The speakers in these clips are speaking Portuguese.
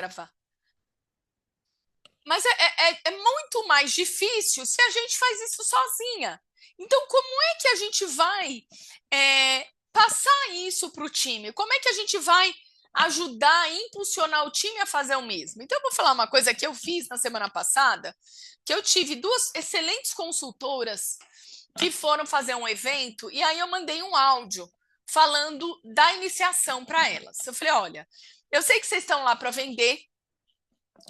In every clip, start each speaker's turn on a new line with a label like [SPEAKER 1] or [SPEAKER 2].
[SPEAKER 1] gravar. Mas é muito mais difícil se a gente faz isso sozinha. Então, como é que a gente vai passar isso para o time? Como é que a gente vai ajudar e impulsionar o time a fazer o mesmo? Então, eu vou falar uma coisa que eu fiz na semana passada, que eu tive duas excelentes consultoras que foram fazer um evento, e aí eu mandei um áudio falando da iniciação para elas. Eu falei, olha, eu sei que vocês estão lá para vender,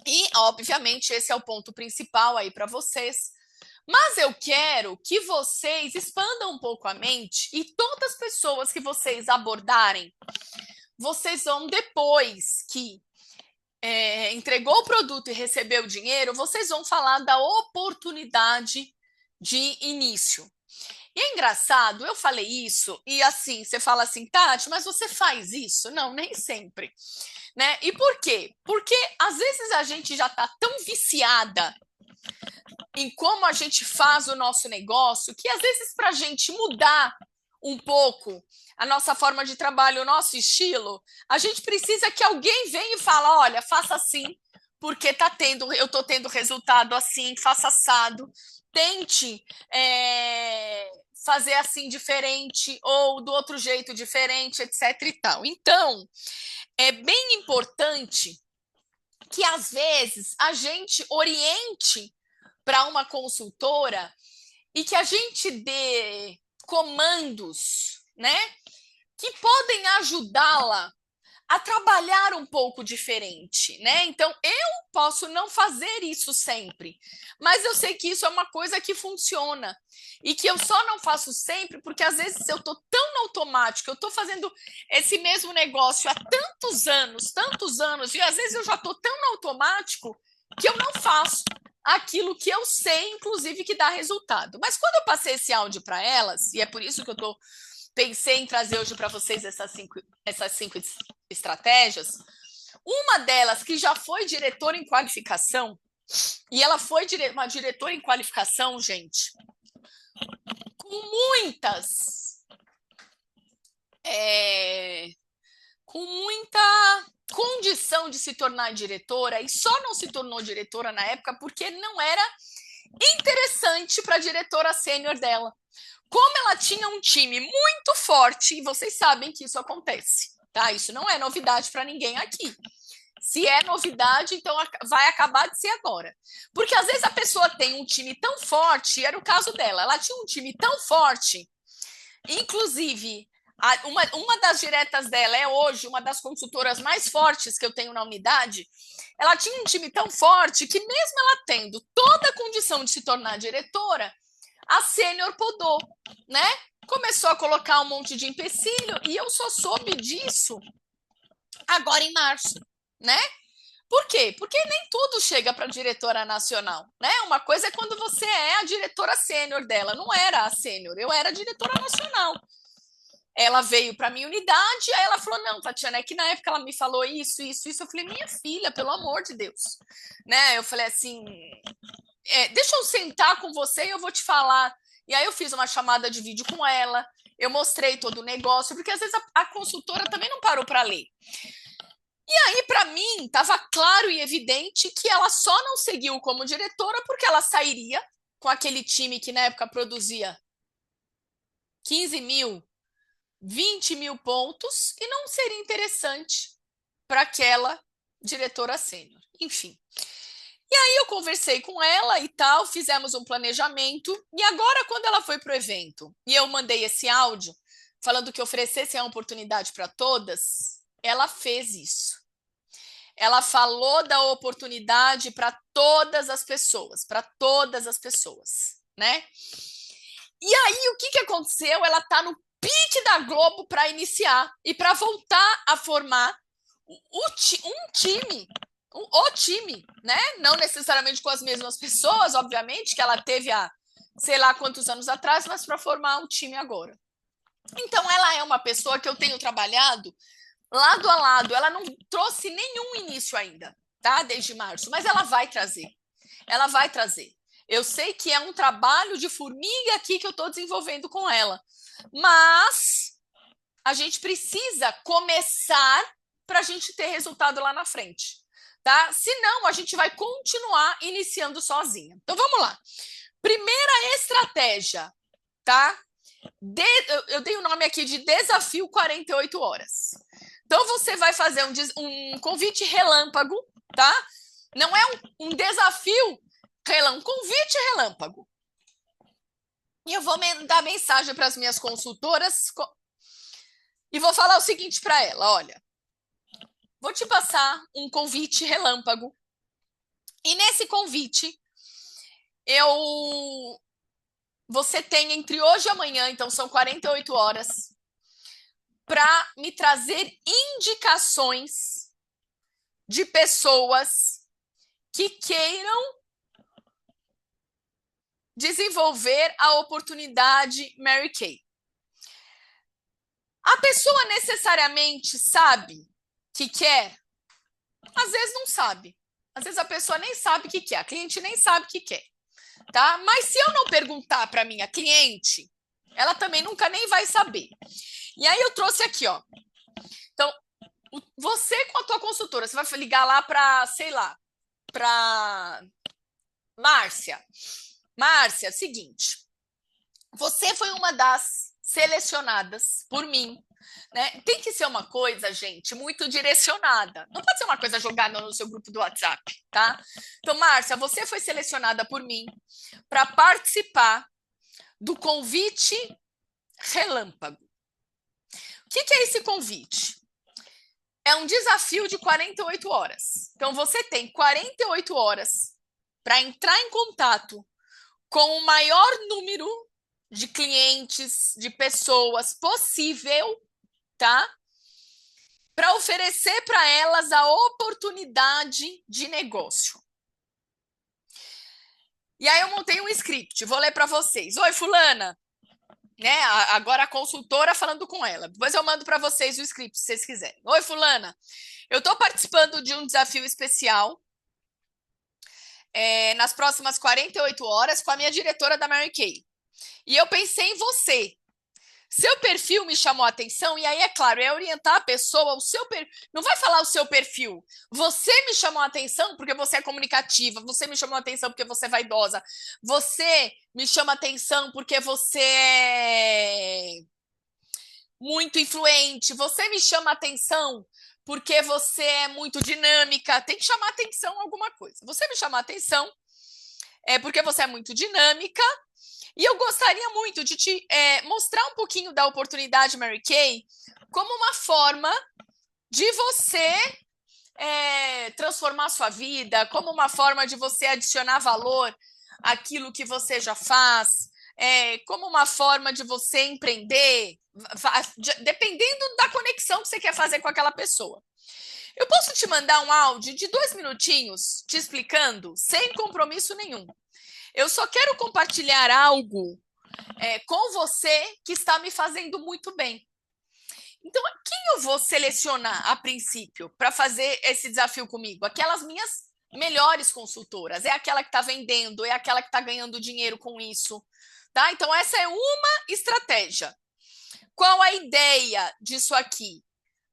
[SPEAKER 1] e, obviamente, esse é o ponto principal aí para vocês. Mas eu quero que vocês expandam um pouco a mente e todas as pessoas que vocês abordarem, vocês vão, depois que entregou o produto e recebeu o dinheiro, vocês vão falar da oportunidade de início. E é engraçado, eu falei isso, e assim, você fala assim, Tati, mas você faz isso? Não, nem sempre. Né? E por quê? Porque às vezes a gente já está tão viciada em como a gente faz o nosso negócio que às vezes para a gente mudar um pouco a nossa forma de trabalho, o nosso estilo, a gente precisa que alguém venha e fale, olha, faça assim, porque eu estou tendo resultado assim, faça assado, tente fazer assim diferente ou do outro jeito diferente, etc. e tal. Então, é bem importante que às vezes a gente oriente para uma consultora e que a gente dê comandos, né, que podem ajudá-la a trabalhar um pouco diferente, né? Então, eu posso não fazer isso sempre, mas eu sei que isso é uma coisa que funciona e que eu só não faço sempre porque às vezes eu tô tão no automático, eu tô fazendo esse mesmo negócio há tantos anos, e às vezes eu já tô tão no automático que eu não faço aquilo que eu sei, inclusive, que dá resultado. Mas quando eu passei esse áudio para elas, e é por isso que eu pensei em trazer hoje para vocês essas cinco estratégias, uma delas que já foi diretora em qualificação, e ela foi uma diretora em qualificação, gente, com com muita condição de se tornar diretora, e só não se tornou diretora na época porque não era interessante para a diretora sênior dela. Como ela tinha um time muito forte, e vocês sabem que isso acontece, tá? Isso não é novidade para ninguém aqui. Se é novidade, então vai acabar de ser agora. Porque às vezes a pessoa tem um time tão forte, era o caso dela, ela tinha um time tão forte, inclusive, uma das diretas dela é hoje uma das consultoras mais fortes que eu tenho na unidade. Ela tinha um time tão forte que, mesmo ela tendo toda a condição de se tornar diretora, a sênior podou, né? Começou a colocar um monte de empecilho e eu só soube disso agora em março, né? Por quê? Porque nem tudo chega para a diretora nacional, né? Uma coisa é quando você é a diretora sênior dela, não era a sênior, eu era a diretora nacional. Ela veio para minha unidade, aí ela falou, não, Tatiana, é que na época ela me falou isso. Eu falei, minha filha, pelo amor de Deus. Né? Eu falei assim, deixa eu sentar com você e eu vou te falar. E aí eu fiz uma chamada de vídeo com ela, eu mostrei todo o negócio, porque às vezes a consultora também não parou para ler. E aí, para mim, estava claro e evidente que ela só não seguiu como diretora porque ela sairia com aquele time que na época produzia 15 mil, 20 mil pontos e não seria interessante para aquela diretora sênior. Enfim. E aí eu conversei com ela e tal, fizemos um planejamento, e agora quando ela foi para o evento e eu mandei esse áudio falando que oferecesse a oportunidade para todas, ela fez isso. Ela falou da oportunidade para todas as pessoas, né? E aí o que aconteceu? Ela está no pique da Globo para iniciar e para voltar a formar um time, o time, né? Não necessariamente com as mesmas pessoas, obviamente, que ela teve há sei lá quantos anos atrás, mas para formar um time agora. Então, ela é uma pessoa que eu tenho trabalhado lado a lado. Ela não trouxe nenhum início ainda, tá? Desde março, mas ela vai trazer. Ela vai trazer. Eu sei que é um trabalho de formiga aqui que eu estou desenvolvendo com ela, mas a gente precisa começar para a gente ter resultado lá na frente. tá? Senão, a gente vai continuar iniciando sozinha. Então, vamos lá. Primeira estratégia, tá? Eu dei o nome aqui de desafio 48 horas. Então, você vai fazer um convite relâmpago, tá? Não é um desafio relâmpago, um convite relâmpago. E eu vou dar mensagem para as minhas consultoras e vou falar o seguinte para ela, olha, vou te passar um convite relâmpago e nesse convite você tem entre hoje e amanhã, então são 48 horas, para me trazer indicações de pessoas que queiram desenvolver a oportunidade Mary Kay. A pessoa necessariamente sabe que quer? Às vezes não sabe. Às vezes a pessoa nem sabe o que quer, a cliente nem sabe o que quer. Tá? Mas se eu não perguntar para minha cliente, ela também nunca nem vai saber. E aí eu trouxe aqui, ó. Então, você com a tua consultora, você vai ligar lá para, sei lá, para Márcia. Márcia, seguinte, você foi uma das selecionadas por mim, né? Tem que ser uma coisa, gente, muito direcionada. Não pode ser uma coisa jogada no seu grupo do WhatsApp, tá? Então, Márcia, você foi selecionada por mim para participar do convite relâmpago. O que é esse convite? É um desafio de 48 horas. Então, você tem 48 horas para entrar em contato com o maior número de clientes, de pessoas possível, tá? Para oferecer para elas a oportunidade de negócio. E aí eu montei um script, vou ler para vocês. Oi, fulana, né? Agora a consultora falando com ela. Depois eu mando para vocês o script, se vocês quiserem. Oi, fulana, eu estou participando de um desafio especial nas próximas 48 horas com a minha diretora da Mary Kay. E eu pensei em você. Seu perfil me chamou a atenção, e aí, é claro, é orientar a pessoa, não vai falar o seu perfil. Você me chamou a atenção porque você é comunicativa, você me chamou a atenção porque você é vaidosa, você me chama a atenção porque você é muito influente, você me chama a atenção porque você é muito dinâmica, tem que chamar a atenção alguma coisa. Você me chama a atenção porque você é muito dinâmica, e eu gostaria muito de te mostrar um pouquinho da oportunidade Mary Kay como uma forma de você transformar a sua vida, como uma forma de você adicionar valor àquilo que você já faz, como uma forma de você empreender, dependendo da conexão que você quer fazer com aquela pessoa. Eu posso te mandar um áudio de 2 minutinhos te explicando, sem compromisso nenhum. Eu só quero compartilhar algo com você que está me fazendo muito bem. Então, quem eu vou selecionar a princípio para fazer esse desafio comigo? Aquelas minhas melhores consultoras. É aquela que está vendendo, é aquela que está ganhando dinheiro com isso. Tá? Então, essa é uma estratégia. Qual a ideia disso aqui?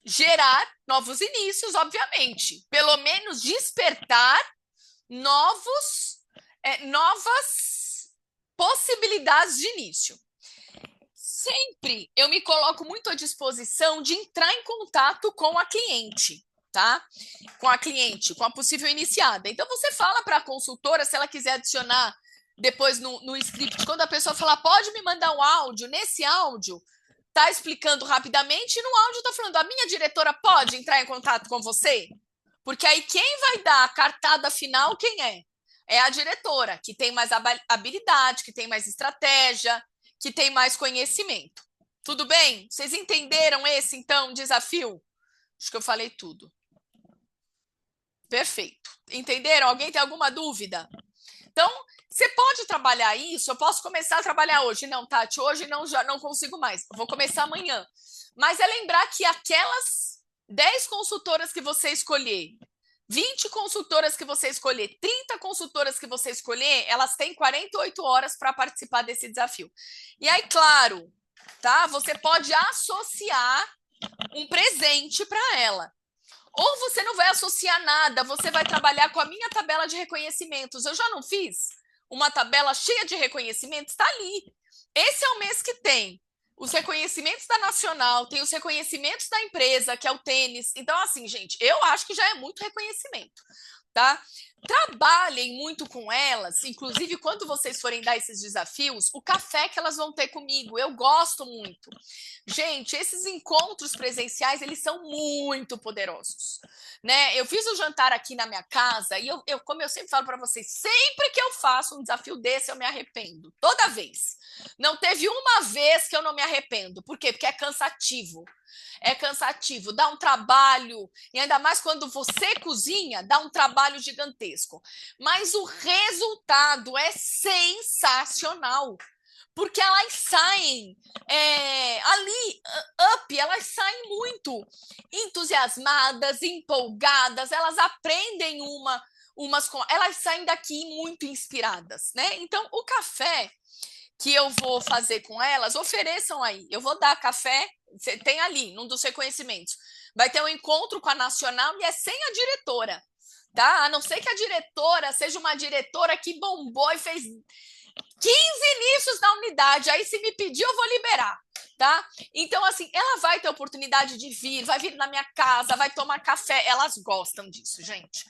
[SPEAKER 1] Gerar novos inícios, obviamente. Pelo menos despertar novas possibilidades de início. Sempre eu me coloco muito à disposição de entrar em contato com a cliente, tá? Com a cliente, com a possível iniciada. Então, você fala para a consultora, se ela quiser adicionar depois no script, quando a pessoa falar, pode me mandar um áudio, nesse áudio tá explicando rapidamente, e no áudio tá falando, a minha diretora pode entrar em contato com você? Porque aí quem vai dar a cartada final, quem é? É a diretora, que tem mais habilidade, que tem mais estratégia, que tem mais conhecimento. Tudo bem? Vocês entenderam esse, então, desafio? Acho que eu falei tudo. Perfeito. Entenderam? Alguém tem alguma dúvida? Então, você pode trabalhar isso, eu posso começar a trabalhar hoje. Não, Tati, hoje não, já não consigo mais. Vou começar amanhã. Mas é lembrar que aquelas 10 consultoras que você escolher, 20 consultoras que você escolher, 30 consultoras que você escolher, elas têm 48 horas para participar desse desafio. E aí, claro, tá? Você pode associar um presente para ela. Ou você não vai associar nada, você vai trabalhar com a minha tabela de reconhecimentos. Eu já não fiz uma tabela cheia de reconhecimentos? Está ali. Esse é o mês que tem os reconhecimentos da Nacional, tem os reconhecimentos da empresa, que é o tênis. Então, assim, gente, eu acho que já é muito reconhecimento, tá? Trabalhem muito com elas, inclusive quando vocês forem dar esses desafios, o café que elas vão ter comigo, eu gosto muito. Gente, esses encontros presenciais, eles são muito poderosos, né? Eu fiz o jantar aqui na minha casa e como eu sempre falo para vocês, sempre que eu faço um desafio desse, eu me arrependo, toda vez. Não teve uma vez que eu não me arrependo. Por quê? Porque é cansativo. É cansativo, dá um trabalho, e ainda mais quando você cozinha, dá um trabalho gigantesco. Mas o resultado é sensacional, porque elas saem ali, elas saem muito entusiasmadas, empolgadas, elas aprendem elas saem daqui muito inspiradas, né? Então, o café que eu vou fazer com elas, ofereçam aí. Eu vou dar café, tem ali, num dos reconhecimentos. Vai ter um encontro com a Nacional e é sem a diretora, tá? A não ser que a diretora seja uma diretora que bombou e fez 15 inícios na unidade. Aí, se me pedir, eu vou liberar, tá? Então, assim, ela vai ter oportunidade de vir, vai vir na minha casa, vai tomar café. Elas gostam disso, gente.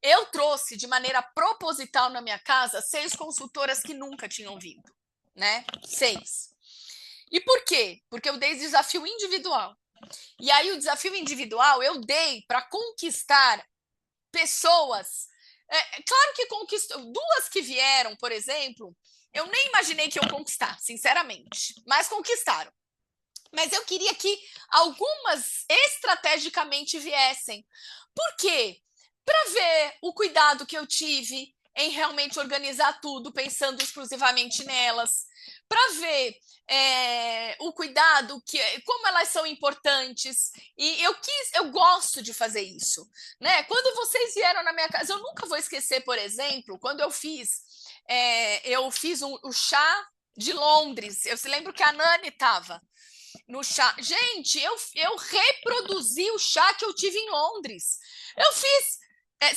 [SPEAKER 1] Eu trouxe de maneira proposital na minha casa 6 consultoras que nunca tinham vindo, né? 6. E por quê? Porque eu dei desafio individual. E aí o desafio individual eu dei para conquistar pessoas. Claro que conquistou. 2 que vieram, por exemplo, eu nem imaginei que iam conquistar, sinceramente. Mas conquistaram. Mas eu queria que algumas estrategicamente viessem. Por quê? Para ver o cuidado que eu tive em realmente organizar tudo, pensando exclusivamente nelas, para ver o cuidado, como elas são importantes. E eu gosto de fazer isso, né? Quando vocês vieram na minha casa, eu nunca vou esquecer, por exemplo, quando eu fiz o chá de Londres. Eu se lembro que a Nani estava no chá. Gente, eu reproduzi o chá que eu tive em Londres. Eu fiz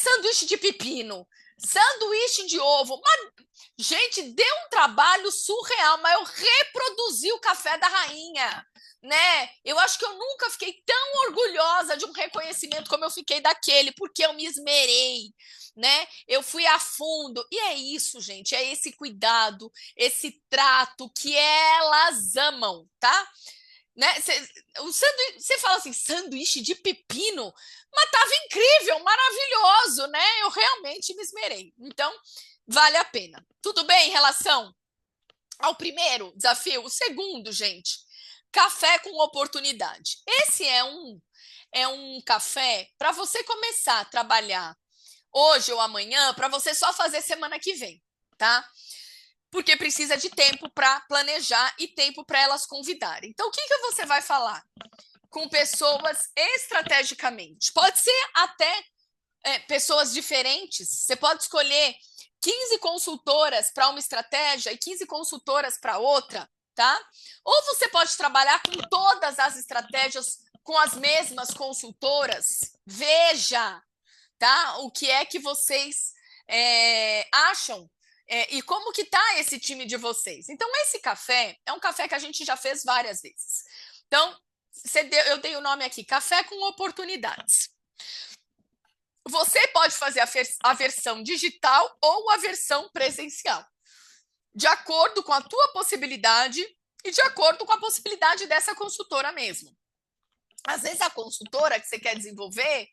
[SPEAKER 1] sanduíche de pepino, sanduíche de ovo. Mas, gente, deu um trabalho surreal, mas eu reproduzi o café da rainha, né? Eu acho que eu nunca fiquei tão orgulhosa de um reconhecimento como eu fiquei daquele, porque eu me esmerei, né? Eu fui a fundo. E é isso, gente, é esse cuidado, esse trato que elas amam, tá? Né? Você fala assim, sanduíche de pepino, mas estava incrível, maravilhoso, né? Eu realmente me esmerei. Então, vale a pena. Tudo bem em relação ao primeiro desafio? O segundo, gente, café com oportunidade. Esse é um café para você começar a trabalhar hoje ou amanhã, para você só fazer semana que vem, tá? Porque precisa de tempo para planejar e tempo para elas convidarem. Então, o que você vai falar com pessoas estrategicamente? Pode ser até pessoas diferentes. Você pode escolher 15 consultoras para uma estratégia e 15 consultoras para outra, tá? Ou você pode trabalhar com todas as estratégias com as mesmas consultoras. Veja, tá? O que é que vocês acham e como que tá esse time de vocês. Então, esse café é um café que a gente já fez várias vezes. Então, eu dei o nome aqui, café com oportunidades. Você pode fazer a versão digital ou a versão presencial, de acordo com a tua possibilidade e de acordo com a possibilidade dessa consultora mesmo. Às vezes, a consultora que você quer desenvolver,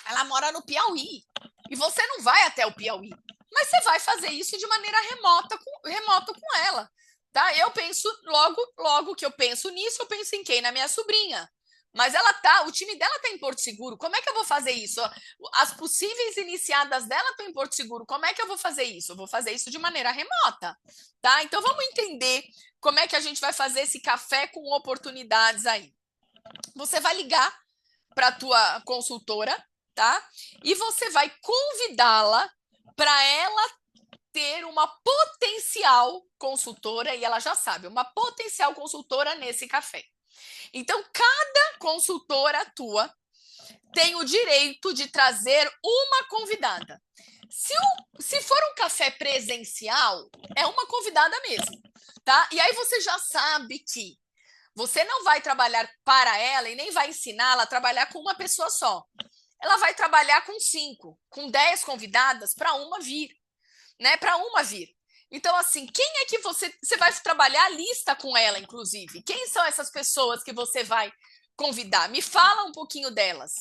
[SPEAKER 1] ela mora no Piauí. E você não vai até o Piauí. Mas você vai fazer isso de maneira remota com ela. Tá? Eu penso, logo que eu penso nisso, eu penso em quem? Na minha sobrinha. Mas o time dela está em Porto Seguro. Como é que eu vou fazer isso? As possíveis iniciadas dela estão em Porto Seguro. Como é que eu vou fazer isso? Eu vou fazer isso de maneira remota. Tá? Então vamos entender como é que a gente vai fazer esse café com oportunidades aí. Você vai ligar para a tua consultora, tá? E você vai convidá-la para ela ter uma potencial consultora, e ela já sabe, uma potencial consultora nesse café. Então, cada consultora tua tem o direito de trazer uma convidada. Se for um café presencial, é uma convidada mesmo, tá? E aí você já sabe que você não vai trabalhar para ela e nem vai ensiná-la a trabalhar com uma pessoa só. Ela vai trabalhar com 5, com 10 convidadas para uma vir, né? Para uma vir. Então, assim, quem é que você vai trabalhar a lista com ela, inclusive? Quem são essas pessoas que você vai convidar? Me fala um pouquinho delas.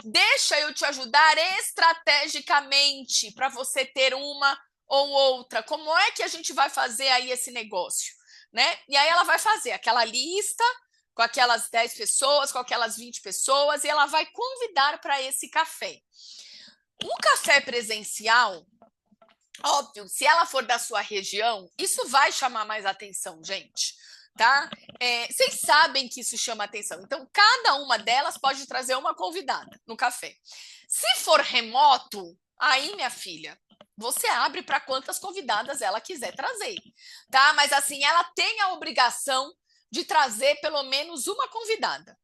[SPEAKER 1] Deixa eu te ajudar estrategicamente para você ter uma ou outra. Como é que a gente vai fazer aí esse negócio, né? E aí ela vai fazer aquela lista com aquelas 10 pessoas, com aquelas 20 pessoas, e ela vai convidar para esse café. Um café presencial, óbvio, se ela for da sua região, isso vai chamar mais atenção, gente, tá? Vocês sabem que isso chama atenção. Então, cada uma delas pode trazer uma convidada no café. Se for remoto, aí, minha filha, você abre para quantas convidadas ela quiser trazer, tá? Mas, assim, ela tem a obrigação de trazer pelo menos uma convidada.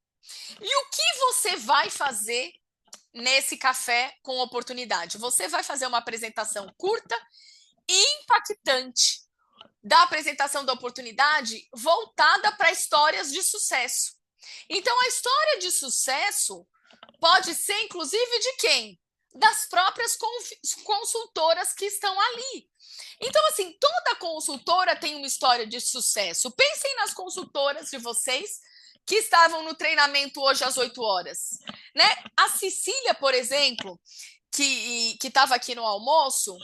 [SPEAKER 1] E o que você vai fazer nesse café com oportunidade? Você vai fazer uma apresentação curta e impactante da apresentação da oportunidade voltada para histórias de sucesso. Então, a história de sucesso pode ser, inclusive, de quem? Das próprias consultoras que estão ali. Então, assim, toda consultora tem uma história de sucesso. Pensem nas consultoras de vocês que estavam no treinamento hoje às 8 horas, né? A Cecília, por exemplo, que estava aqui no almoço,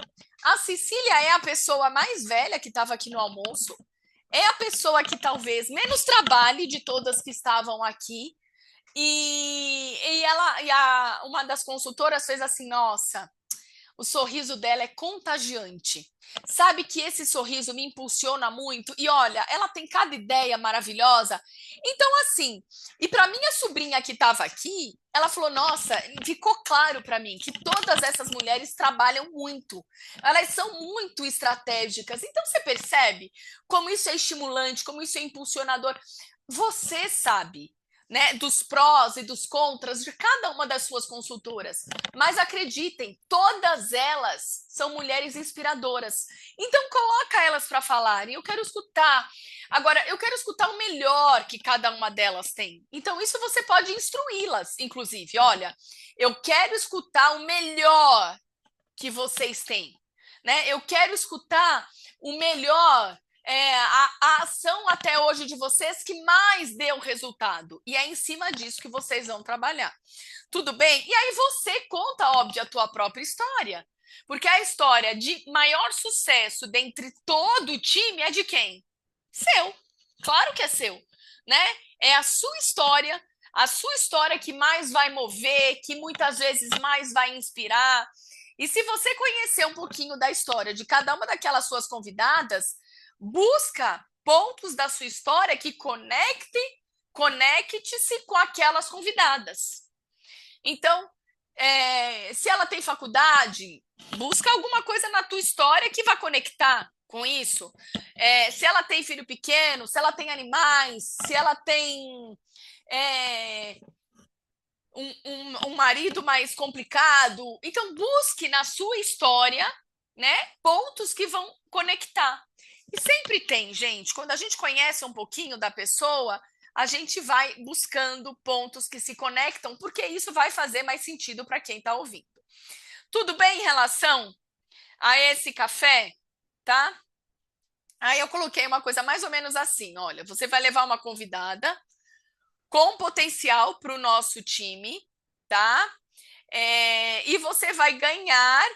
[SPEAKER 1] a Cecília é a pessoa mais velha que estava aqui no almoço, é a pessoa que talvez menos trabalhe de todas que estavam aqui, uma das consultoras fez assim, nossa, o sorriso dela é contagiante. Sabe que esse sorriso me impulsiona muito? E olha, ela tem cada ideia maravilhosa. Então, assim, e para minha sobrinha que estava aqui, ela falou: nossa, ficou claro para mim que todas essas mulheres trabalham muito. Elas são muito estratégicas. Então, você percebe como isso é estimulante, como isso é impulsionador. Você sabe, né, dos prós e dos contras de cada uma das suas consultoras. Mas acreditem, todas elas são mulheres inspiradoras. Então coloca elas para falarem. Eu quero escutar. Agora, eu quero escutar o melhor que cada uma delas tem. Então isso você pode instruí-las, inclusive. Olha, eu quero escutar o melhor que vocês têm, né? Eu quero escutar o melhor, a ação até hoje de vocês que mais deu resultado. E é em cima disso que vocês vão trabalhar. Tudo bem? E aí você conta, óbvio, a tua própria história. Porque a história de maior sucesso dentre todo o time é de quem? Seu. Claro que é seu, né? É a sua história que mais vai mover, que muitas vezes mais vai inspirar. E se você conhecer um pouquinho da história de cada uma daquelas suas convidadas, busca pontos da sua história que conecte-se com aquelas convidadas. Então, se ela tem faculdade, busca alguma coisa na tua história que vai conectar com isso. Se ela tem filho pequeno, se ela tem animais, se ela tem um marido mais complicado. Então, busque na sua história, né, pontos que vão conectar. E sempre tem, gente, quando a gente conhece um pouquinho da pessoa, a gente vai buscando pontos que se conectam, porque isso vai fazer mais sentido para quem está ouvindo. Tudo bem em relação a esse café, tá? Aí eu coloquei uma coisa mais ou menos assim, olha, você vai levar uma convidada com potencial para o nosso time, tá? E você vai ganhar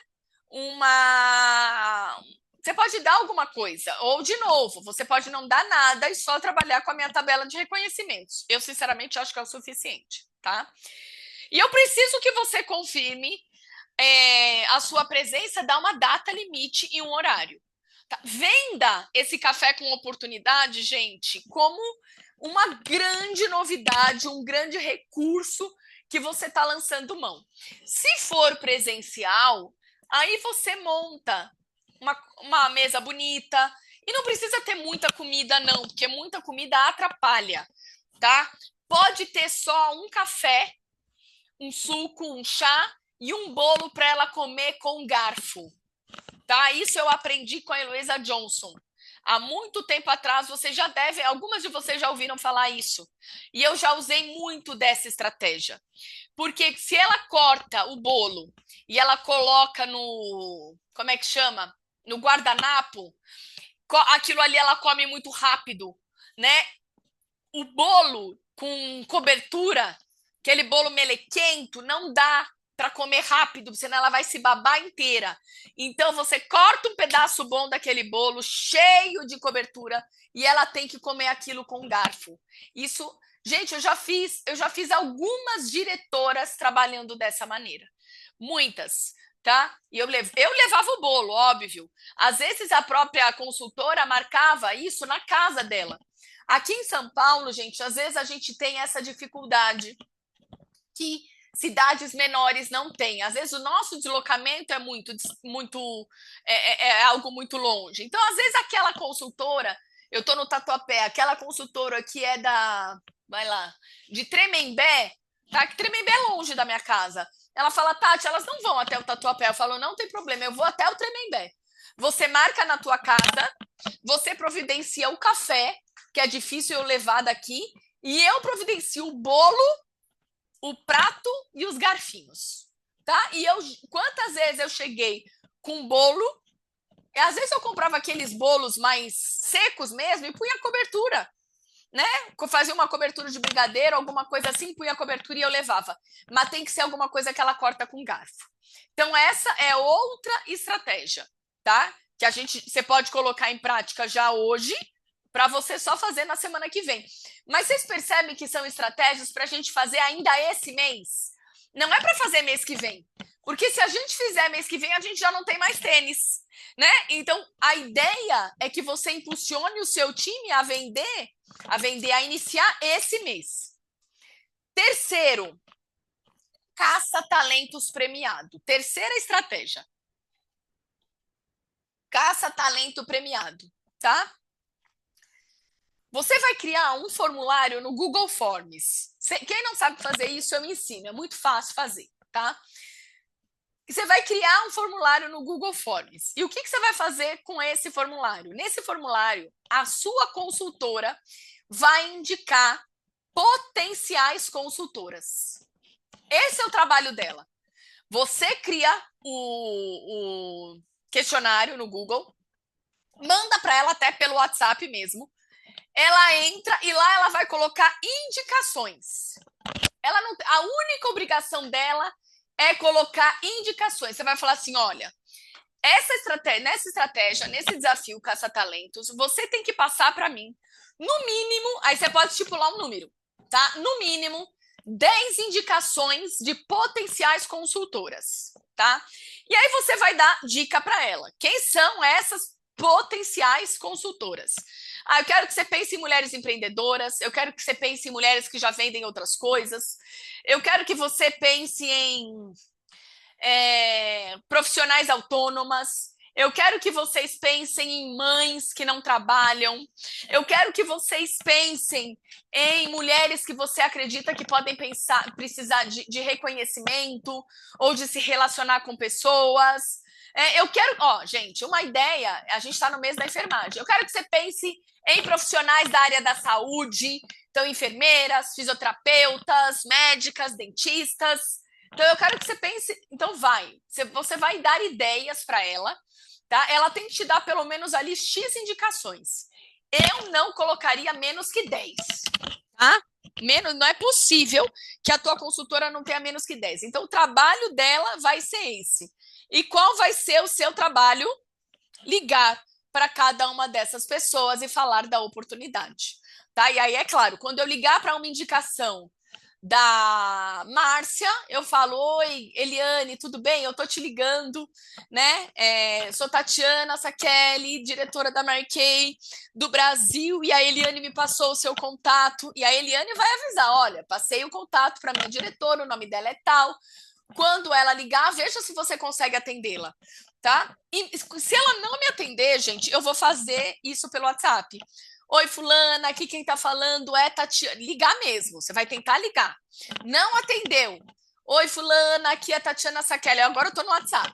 [SPEAKER 1] uma. Você pode dar alguma coisa, ou de novo, você pode não dar nada e só trabalhar com a minha tabela de reconhecimentos. Eu, sinceramente, acho que é o suficiente, tá? E eu preciso que você confirme a sua presença, dá uma data limite e um horário. Tá? Venda esse café com oportunidade, gente, como uma grande novidade, um grande recurso que você está lançando mão. Se for presencial, aí você monta uma mesa bonita e não precisa ter muita comida, não, porque muita comida atrapalha. tá? Pode ter só um café, um suco, um chá e um bolo para ela comer com garfo, tá? Isso eu aprendi com a Heloísa Johnson. Há muito tempo atrás, você já deve, algumas de vocês já ouviram falar isso. E eu já usei muito dessa estratégia. Porque se ela corta o bolo e ela coloca no, como é que chama? No guardanapo, aquilo ali ela come muito rápido, né? O bolo com cobertura, aquele bolo melequento, não dá para comer rápido, senão ela vai se babar inteira. Então você corta um pedaço bom daquele bolo cheio de cobertura e ela tem que comer aquilo com garfo. Isso, gente, eu já fiz algumas diretoras trabalhando dessa maneira. Muitas, tá? E eu levava o bolo, óbvio. Às vezes a própria consultora marcava isso na casa dela. Aqui em São Paulo, gente, às vezes a gente tem essa dificuldade que cidades menores não têm. Às vezes o nosso deslocamento é é algo muito longe. Então, às vezes aquela consultora, eu estou no Tatuapé, aquela consultora que é vai lá, de Tremembé, tá? Que Tremembé é longe da minha casa. Ela fala, Tati, elas não vão até o Tatuapé. Eu falo, não tem problema, eu vou até o Tremembé. Você marca na tua casa, você providencia o café, que é difícil eu levar daqui, e eu providencio o bolo, o prato e os garfinhos, tá? E quantas vezes eu cheguei com bolo, e às vezes eu comprava aqueles bolos mais secos mesmo e punha cobertura, né? Fazia uma cobertura de brigadeiro, alguma coisa assim, punha cobertura e eu levava. Mas tem que ser alguma coisa que ela corta com garfo. Então essa é outra estratégia, tá? Que você pode colocar em prática já hoje, para você só fazer na semana que vem. Mas vocês percebem que são estratégias para a gente fazer ainda esse mês? Não é para fazer mês que vem. Porque se a gente fizer mês que vem, a gente já não tem mais tênis, né? Então, a ideia é que você impulsione o seu time a iniciar esse mês. Terceiro, caça talentos premiado. Terceira estratégia. Caça talento premiado, tá? Você vai criar um formulário no Google Forms. Quem não sabe fazer isso, eu me ensino. É muito fácil fazer, tá? Você vai criar um formulário no Google Forms. E o que você vai fazer com esse formulário? Nesse formulário, a sua consultora vai indicar potenciais consultoras. Esse é o trabalho dela. Você cria o questionário no Google, manda para ela até pelo WhatsApp mesmo. Ela entra e lá ela vai colocar indicações. Ela não, a única obrigação dela é colocar indicações. Você vai falar assim, olha, nessa estratégia, nesse desafio caça-talentos, você tem que passar para mim, no mínimo, aí você pode estipular um número, tá? No mínimo, 10 indicações de potenciais consultoras, tá? E aí você vai dar dica para ela. Quem são essas potenciais consultoras? Eu quero que você pense em mulheres empreendedoras, eu quero que você pense em mulheres que já vendem outras coisas, eu quero que você pense em profissionais autônomas, eu quero que vocês pensem em mães que não trabalham, eu quero que vocês pensem em mulheres que você acredita que podem precisar de reconhecimento ou de se relacionar com pessoas. Eu quero, gente, uma ideia, a gente está no mês da enfermagem, eu quero que você pense em profissionais da área da saúde, então enfermeiras, fisioterapeutas, médicas, dentistas. Então eu quero que você pense, então você vai dar ideias para ela, tá? Ela tem que te dar pelo menos ali X indicações. Eu não colocaria menos que 10, tá? Não é possível que a tua consultora não tenha menos que 10. Então o trabalho dela vai ser esse. E qual vai ser o seu trabalho? Ligar para cada uma dessas pessoas e falar da oportunidade, tá? E aí, é claro, quando eu ligar para uma indicação da Márcia, eu falo, oi, Eliane, tudo bem? Eu tô te ligando, né? Sou Tatiana Sakelli, diretora da Mary Kay do Brasil, e a Eliane me passou o seu contato, e a Eliane vai avisar, olha, passei o contato para minha diretora, o nome dela é tal, quando ela ligar, veja se você consegue atendê-la, tá? E se ela não me atender, gente, eu vou fazer isso pelo WhatsApp. Oi, fulana, aqui quem tá falando é Tatiana. Ligar mesmo, você vai tentar ligar. Não atendeu. Oi, fulana, aqui é Tatiana Sakelli. Agora eu tô no WhatsApp.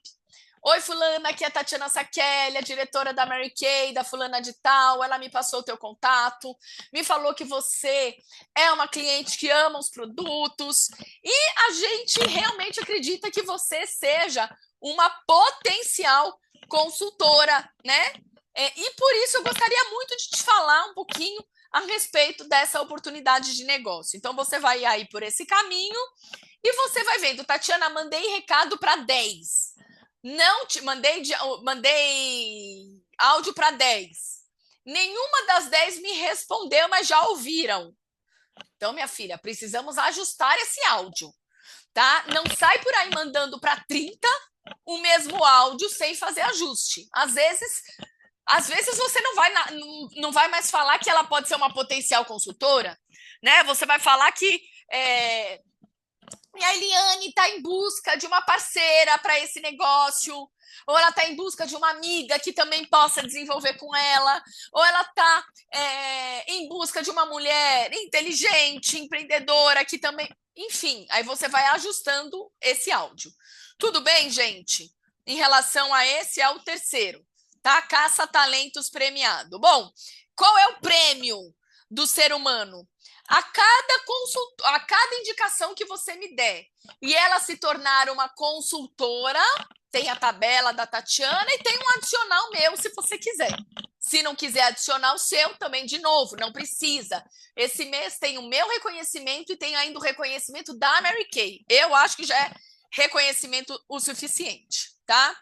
[SPEAKER 1] Oi, fulana, aqui é Tatiana Sakelli, a diretora da Mary Kay, da fulana de tal. Ela me passou o teu contato, me falou que você é uma cliente que ama os produtos e a gente realmente acredita que você seja uma potencial consultora, né? E por isso eu gostaria muito de te falar um pouquinho a respeito dessa oportunidade de negócio. Então você vai aí por esse caminho e você vai vendo, Tatiana, mandei recado para 10. Não te mandei áudio para 10. Nenhuma das 10 me respondeu, mas já ouviram. Então, minha filha, precisamos ajustar esse áudio, tá? Não sai por aí mandando para 30 o mesmo áudio sem fazer ajuste. Às vezes você não vai mais falar que ela pode ser uma potencial consultora, né? Você vai falar que a Eliane está em busca de uma parceira para esse negócio, ou ela está em busca de uma amiga que também possa desenvolver com ela, ou ela está em busca de uma mulher inteligente, empreendedora, que também. Enfim, aí você vai ajustando esse áudio. Tudo bem, gente? Em relação a esse, é o terceiro, tá? Caça-talentos premiado. Bom, qual é o prêmio do ser humano? A cada indicação que você me der e ela se tornar uma consultora, tem a tabela da Tatiana e tem um adicional meu, se você quiser. Se não quiser adicionar o seu, também, de novo, não precisa. Esse mês tem o meu reconhecimento e tem ainda o reconhecimento da Mary Kay. Eu acho que já é reconhecimento o suficiente, tá?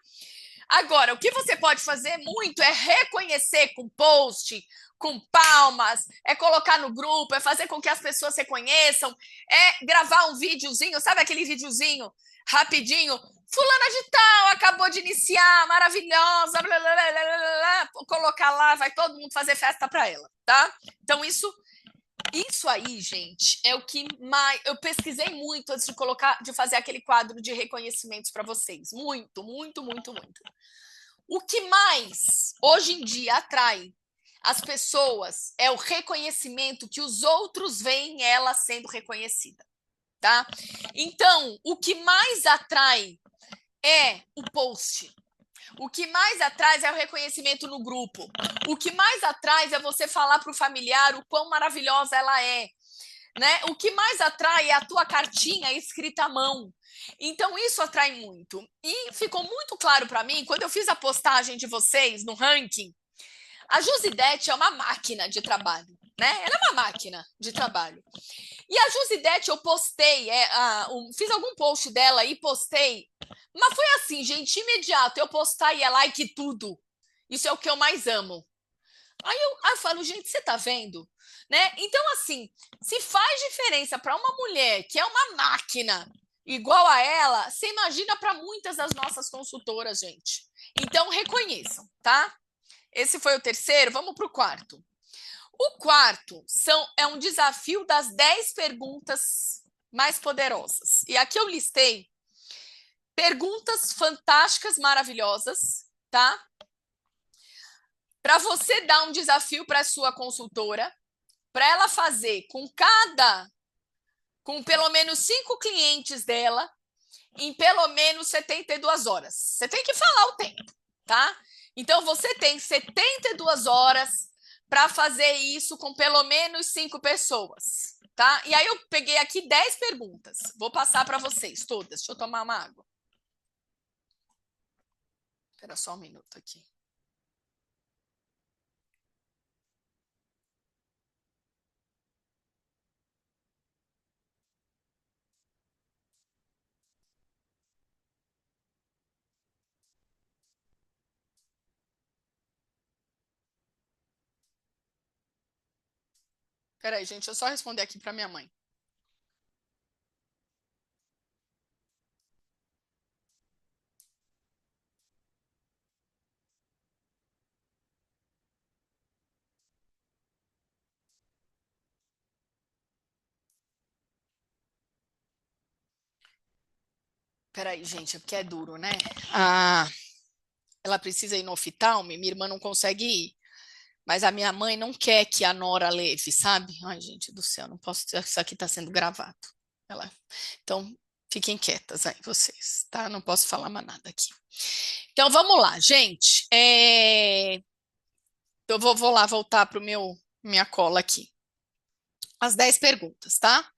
[SPEAKER 1] Agora, o que você pode fazer muito é reconhecer com post, com palmas, é colocar no grupo, é fazer com que as pessoas se conheçam, é gravar um videozinho, sabe aquele videozinho rapidinho? Fulana de tal acabou de iniciar, maravilhosa, blá, blá, blá, blá, colocar lá, vai todo mundo fazer festa para ela, tá? Então isso aí, gente, é o que mais eu pesquisei muito antes de fazer aquele quadro de reconhecimentos para vocês. Muito, muito, muito, muito. O que mais hoje em dia atrai as pessoas é o reconhecimento que os outros veem ela sendo reconhecida, tá? Então, o que mais atrai é o post. O que mais atrai é o reconhecimento no grupo. O que mais atrai é você falar para o familiar o quão maravilhosa ela é, né? O que mais atrai é a tua cartinha escrita à mão. Então, isso atrai muito. E ficou muito claro para mim, quando eu fiz a postagem de vocês no ranking, a Josidete é uma máquina de trabalho, né? Ela é uma máquina de trabalho. E a Josidete, eu postei, fiz algum post dela e postei, mas foi assim, gente, imediato, eu postar e é like tudo. Isso é o que eu mais amo. Aí eu falo, gente, você tá vendo? Né? Então, assim, se faz diferença para uma mulher que é uma máquina igual a ela, você imagina para muitas das nossas consultoras, gente. Então, reconheçam, tá? Esse foi o terceiro, vamos para o quarto. O quarto é um desafio das 10 perguntas mais poderosas. E aqui eu listei perguntas fantásticas, maravilhosas, tá? Para você dar um desafio para a sua consultora, para ela fazer com pelo menos 5 clientes dela, em pelo menos 72 horas. Você tem que falar o tempo, tá? Então, você tem 72 horas para fazer isso com pelo menos 5 pessoas, tá? E aí eu peguei aqui 10 perguntas. Vou passar para vocês todas. Deixa eu tomar uma água. Espera só um minuto aqui. Peraí, gente, eu só responder aqui para minha mãe. Peraí, gente, é porque é duro, né? Ela precisa ir no oftalmo, minha irmã não consegue ir. Mas a minha mãe não quer que a nora leve, sabe? Ai, gente do céu, não posso. Isso aqui está sendo gravado. Ela... Então, fiquem quietas aí, vocês, tá? Não posso falar mais nada aqui. Então, vamos lá, gente. Eu vou lá voltar para o minha cola aqui. As 10 perguntas, tá?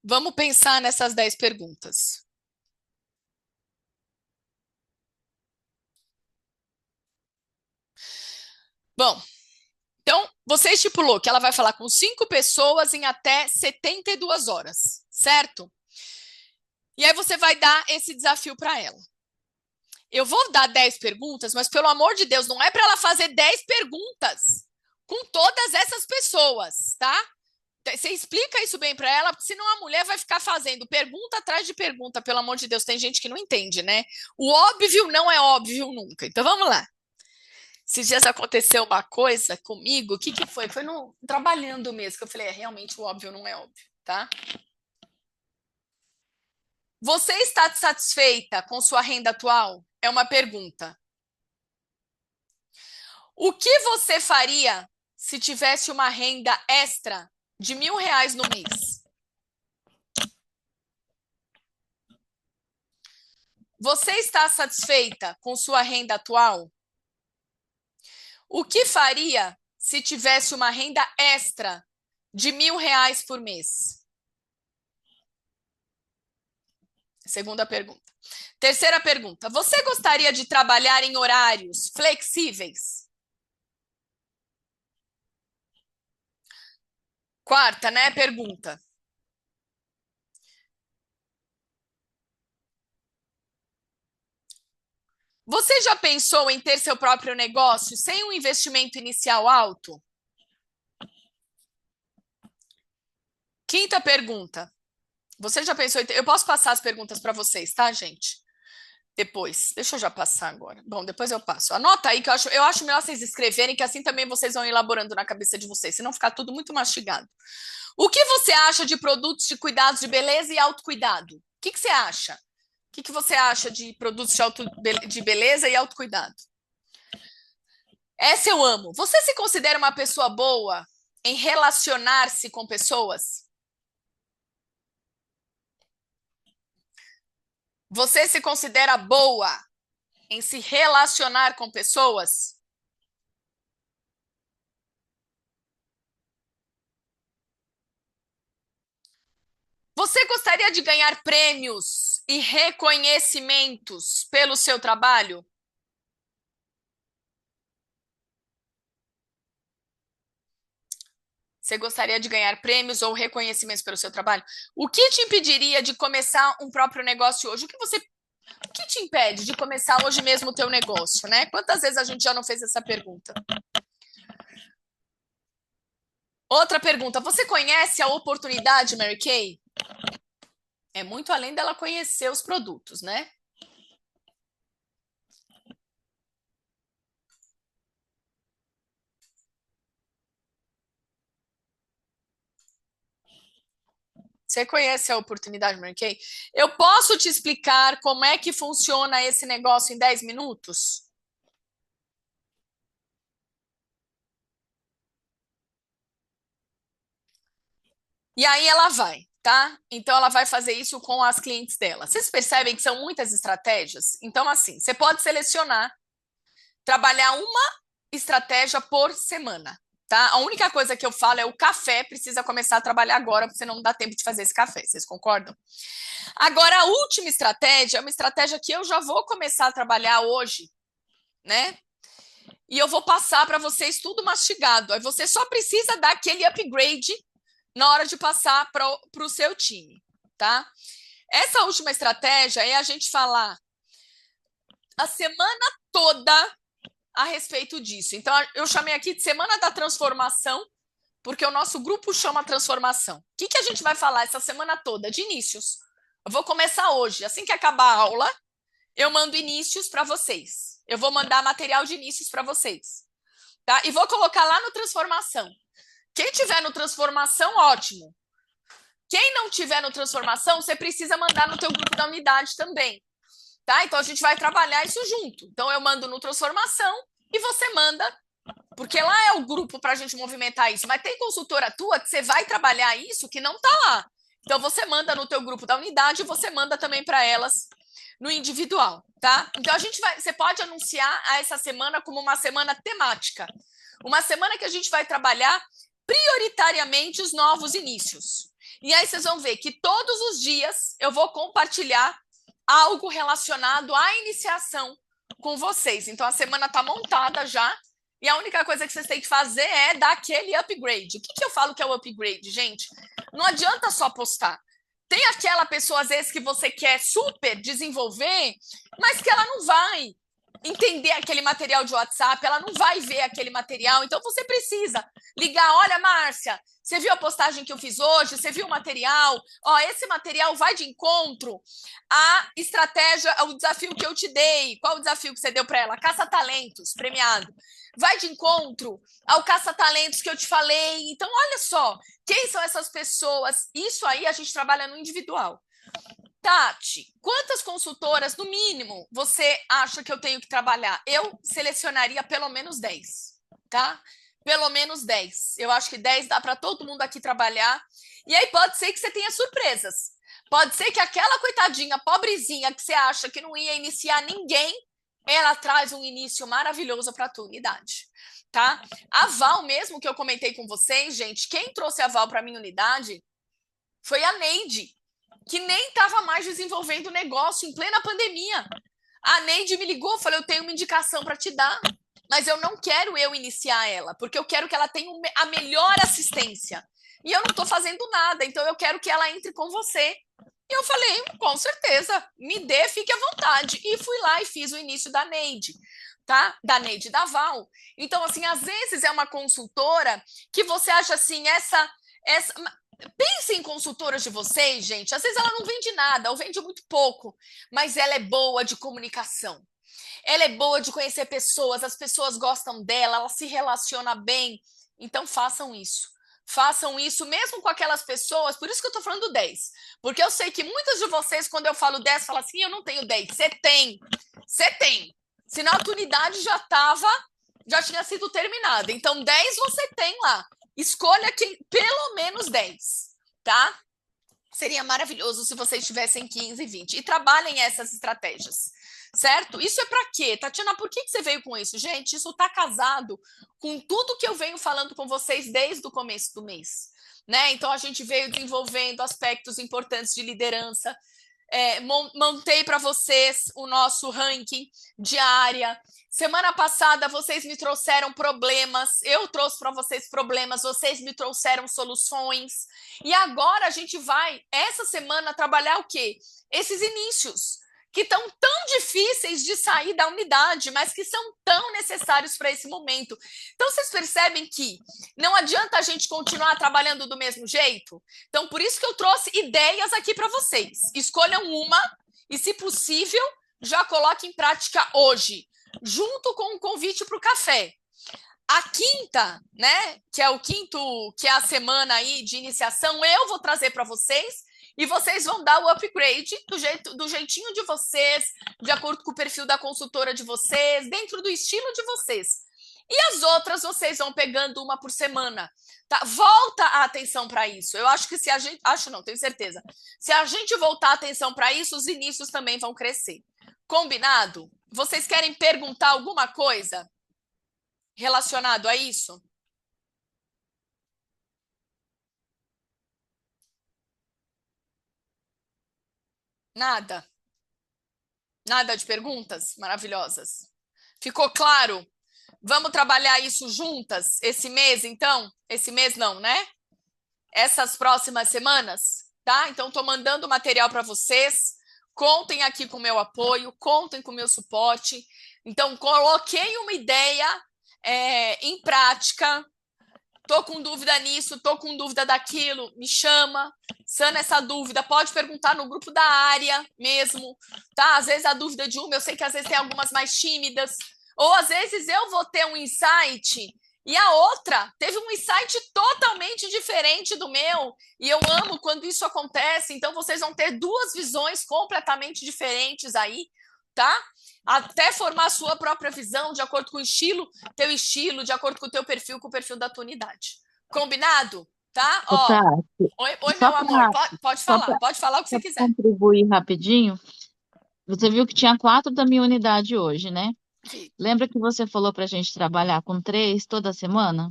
[SPEAKER 1] Vamos pensar nessas 10 perguntas. Bom, então, você estipulou que ela vai falar com 5 pessoas em até 72 horas, certo? E aí você vai dar esse desafio para ela. Eu vou dar 10 perguntas, mas pelo amor de Deus, não é para ela fazer 10 perguntas com todas essas pessoas, tá? Você explica isso bem para ela, porque senão a mulher vai ficar fazendo pergunta atrás de pergunta, pelo amor de Deus, tem gente que não entende, né? O óbvio não é óbvio nunca. Então vamos lá. Esses dias aconteceu uma coisa comigo, o que que foi? Foi no trabalhando mesmo, que eu falei, realmente o óbvio não é óbvio, tá? Você está satisfeita com sua renda atual? É uma pergunta. O que você faria se tivesse uma renda extra de R$ 1.000 no mês? Você está satisfeita com sua renda atual? O que faria se tivesse uma renda extra de R$ 1.000 por mês? Segunda pergunta. Terceira pergunta. Você gostaria de trabalhar em horários flexíveis? Quarta, né? Pergunta. Você já pensou em ter seu próprio negócio sem um investimento inicial alto? Quinta pergunta. Você já pensou em ter... Eu posso passar as perguntas para vocês, tá, gente? Depois. Deixa eu já passar agora. Bom, depois eu passo. Anota aí que eu acho melhor vocês escreverem, que assim também vocês vão elaborando na cabeça de vocês, senão ficar tudo muito mastigado. O que você acha de produtos de cuidados de beleza e autocuidado? O que você acha? O que você acha de produtos de beleza e autocuidado? Essa eu amo. Você se considera uma pessoa boa em relacionar-se com pessoas? Você se considera boa em se relacionar com pessoas? Você gostaria de ganhar prêmios e reconhecimentos pelo seu trabalho? Você gostaria de ganhar prêmios ou reconhecimentos pelo seu trabalho? O que te impediria de começar um próprio negócio hoje? O que te impede de começar hoje mesmo o teu negócio, né? Quantas vezes a gente já não fez essa pergunta? Outra pergunta, você conhece a oportunidade Mary Kay? É muito além dela conhecer os produtos, né? Você conhece a oportunidade Mary Kay? Eu posso te explicar como é que funciona esse negócio em 10 minutos? E aí ela vai, tá? Então ela vai fazer isso com as clientes dela. Vocês percebem que são muitas estratégias? Então, assim, você pode selecionar, trabalhar uma estratégia por semana, tá? A única coisa que eu falo é o café precisa começar a trabalhar agora, porque você não dá tempo de fazer esse café. Vocês concordam? Agora, a última estratégia é uma estratégia que eu já vou começar a trabalhar hoje, né? E eu vou passar para vocês tudo mastigado. Aí você só precisa dar aquele upgrade na hora de passar para o seu time, tá? Essa última estratégia é a gente falar a semana toda a respeito disso. Então, eu chamei aqui de Semana da Transformação, porque o nosso grupo chama Transformação. O que a gente vai falar essa semana toda? De inícios. Eu vou começar hoje. Assim que acabar a aula, eu mando inícios para vocês. Eu vou mandar material de inícios para vocês. Tá? E vou colocar lá no Transformação. Quem tiver no Transformação, ótimo. Quem não tiver no Transformação, você precisa mandar no teu grupo da unidade também. Tá? Então a gente vai trabalhar isso junto. Então eu mando no Transformação e você manda Porque lá é o grupo para a gente movimentar isso. Mas tem consultora tua que você vai trabalhar isso que não está lá. Então você manda no teu grupo da unidade e você manda também para elas no individual, tá? Então você pode anunciar essa semana como uma semana temática. Uma semana que a gente vai trabalhar prioritariamente os novos inícios. E aí vocês vão ver que todos os dias eu vou compartilhar algo relacionado à iniciação com vocês. Então a semana está montada já e a única coisa que vocês têm que fazer é dar aquele upgrade. O que eu falo que é o upgrade, gente? Não adianta só postar. Tem aquela pessoa, às vezes, que você quer super desenvolver, mas que ela não vai entender aquele material de WhatsApp, ela não vai ver aquele material, então você precisa ligar, olha, Márcia, você viu a postagem que eu fiz hoje? Você viu o material? Ó, esse material vai de encontro à estratégia, ao desafio que eu te dei. Qual o desafio que você deu para ela? Caça-talentos, premiado. Vai de encontro ao caça-talentos que eu te falei. Então, olha só, quem são essas pessoas? Isso aí a gente trabalha no individual. Tati, quantas consultoras, no mínimo, você acha que eu tenho que trabalhar? Eu selecionaria pelo menos 10, tá? Pelo menos 10. Eu acho que 10 dá para todo mundo aqui trabalhar. E aí pode ser que você tenha surpresas. Pode ser que aquela coitadinha, pobrezinha, que você acha que não ia iniciar ninguém, ela traz um início maravilhoso para a tua unidade, tá? A Val mesmo, que eu comentei com vocês, gente, quem trouxe a Val para a minha unidade foi a Neide, que nem estava mais desenvolvendo negócio em plena pandemia. A Neide me ligou, falou, eu tenho uma indicação para te dar, mas eu não quero eu iniciar ela, porque eu quero que ela tenha a melhor assistência. E eu não estou fazendo nada, então eu quero que ela entre com você. E eu falei, com certeza, me dê, fique à vontade. E fui lá e fiz o início da Neide, tá? Da Neide da Val. Então, assim, às vezes é uma consultora que você acha assim, essa pense em consultoras de vocês, gente. Às vezes ela não vende nada, ou vende muito pouco, mas ela é boa de comunicação. Ela é boa de conhecer pessoas, as pessoas gostam dela, ela se relaciona bem. Então façam isso. Façam isso mesmo com aquelas pessoas, por isso que eu tô falando 10. Porque eu sei que muitas de vocês, quando eu falo 10, falam assim, eu não tenho 10. Você tem. Você tem. Senão a tua unidade já tinha sido terminada. Então 10 você tem lá. Escolha pelo menos 10, tá? Seria maravilhoso se vocês tivessem 15, 20. E trabalhem essas estratégias, certo? Isso é para quê? Tatiana, por que você veio com isso? Gente, isso está casado com tudo que eu venho falando com vocês desde o começo do mês, né? Então, a gente veio desenvolvendo aspectos importantes de liderança, montei para vocês o nosso ranking de área. Semana passada vocês me trouxeram problemas, eu trouxe para vocês problemas, vocês me trouxeram soluções. E agora a gente vai, essa semana, trabalhar o quê? Esses inícios, que estão tão difíceis de sair da unidade, mas que são tão necessários para esse momento. Então, vocês percebem que não adianta a gente continuar trabalhando do mesmo jeito? Então, por isso que eu trouxe ideias aqui para vocês. Escolham uma e, se possível, já coloque em prática hoje, junto com o convite para o café. A quinta, né, que é a semana aí de iniciação, eu vou trazer para vocês e vocês vão dar o upgrade do jeitinho de vocês, de acordo com o perfil da consultora de vocês, dentro do estilo de vocês. E as outras vocês vão pegando uma por semana, tá? Volta a atenção para isso. Eu acho que tenho certeza. Se a gente voltar a atenção para isso, os inícios também vão crescer. Combinado? Vocês querem perguntar alguma coisa relacionado a isso? Nada? Nada de perguntas maravilhosas? Ficou claro? Vamos trabalhar isso juntas esse mês, então? Esse mês não, né? Essas próximas semanas, tá? Então, estou mandando material para vocês. Contem aqui com o meu apoio, contem com o meu suporte. Então, coloquei uma ideia em prática. Tô com dúvida nisso, tô com dúvida daquilo, me chama, sana essa dúvida, pode perguntar no grupo da área mesmo, tá? Às vezes a dúvida de uma, eu sei que às vezes tem algumas mais tímidas, ou às vezes eu vou ter um insight e a outra teve um insight totalmente diferente do meu, e eu amo quando isso acontece, então vocês vão ter duas visões completamente diferentes aí, tá? até formar a sua própria visão, de acordo com o teu estilo, de acordo com o teu perfil, com o perfil da tua unidade. Combinado? Tá?
[SPEAKER 2] Ô,
[SPEAKER 1] Ó,
[SPEAKER 2] Tati,
[SPEAKER 1] oi,
[SPEAKER 2] só
[SPEAKER 1] meu amor,
[SPEAKER 2] para só
[SPEAKER 1] pode falar o que você
[SPEAKER 2] para
[SPEAKER 1] quiser.
[SPEAKER 2] contribuir rapidinho, você viu que tinha 4 da minha unidade hoje, né?
[SPEAKER 1] Vi.
[SPEAKER 2] Lembra que você falou para a gente trabalhar com 3 toda semana?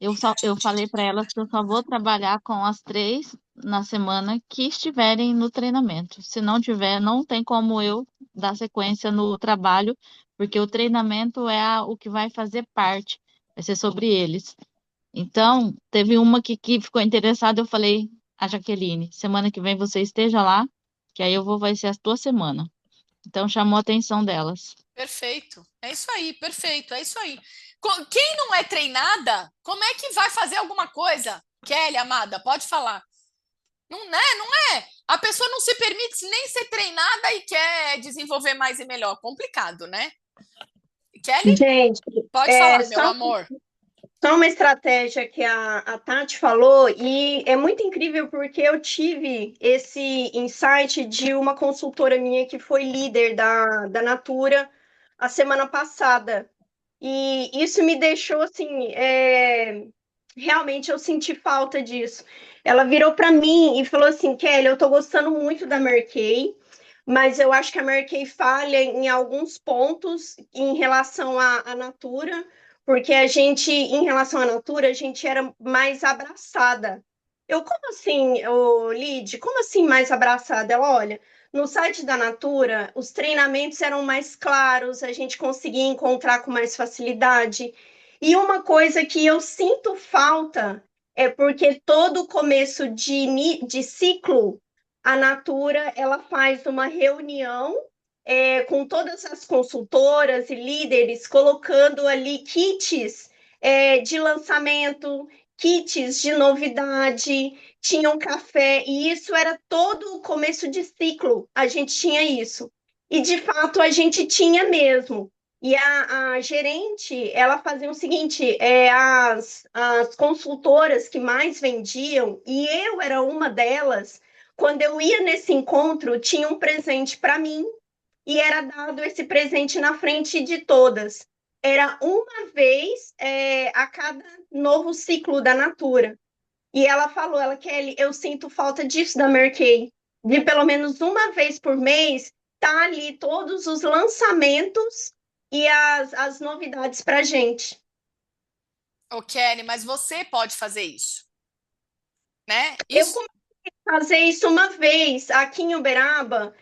[SPEAKER 2] Eu falei para elas que eu só vou trabalhar com as 3 na semana que estiverem no treinamento. Se não tiver, não tem como eu dar sequência no trabalho, porque o treinamento é o que vai fazer parte, vai ser sobre eles. Então, teve uma que ficou interessada, eu falei, a Jaqueline, semana que vem você esteja lá, que aí vai ser a tua semana. Então, chamou a atenção delas.
[SPEAKER 1] Perfeito. É isso aí, perfeito. É isso aí. Quem não é treinada, como é que vai fazer alguma coisa? Kelly, amada, pode falar. Não é, não é. A pessoa não se permite nem ser treinada e quer desenvolver mais e melhor. Complicado, né? Kelly,
[SPEAKER 3] Gente,
[SPEAKER 1] pode
[SPEAKER 3] é
[SPEAKER 1] falar, meu
[SPEAKER 3] só,
[SPEAKER 1] amor.
[SPEAKER 3] só uma estratégia que a Tati falou, e é muito incrível porque eu tive esse insight de uma consultora minha que foi líder da Natura a semana passada. E isso me deixou assim, realmente eu senti falta disso. Ela virou para mim e falou assim: Kelly, eu tô gostando muito da Mary Kay, mas eu acho que a Mary Kay falha em alguns pontos em relação à Natura, porque a gente, em relação à Natura, a gente era mais abraçada. Eu, como assim, Lid, como assim mais abraçada? Ela, olha, no site da Natura, os treinamentos eram mais claros, a gente conseguia encontrar com mais facilidade. E uma coisa que eu sinto falta é porque todo começo de ciclo, a Natura ela faz uma reunião com todas as consultoras e líderes, colocando ali kits de lançamento, kits de novidade, tinha um café, e isso era todo o começo de ciclo, a gente tinha isso. E de fato a gente tinha mesmo. E a gerente, ela fazia o seguinte, as consultoras que mais vendiam, e eu era uma delas, quando eu ia nesse encontro, tinha um presente para mim, e era dado esse presente na frente de todas. Era uma vez a cada novo ciclo da Natura. E ela falou, ela, Kelly, eu sinto falta disso da Mary Kay, de pelo menos uma vez por mês tá ali todos os lançamentos e as novidades para gente.
[SPEAKER 1] Ô, Kelly, mas você pode fazer isso, né?
[SPEAKER 3] Eu
[SPEAKER 1] Isso.
[SPEAKER 3] fazer isso uma vez aqui em Uberaba.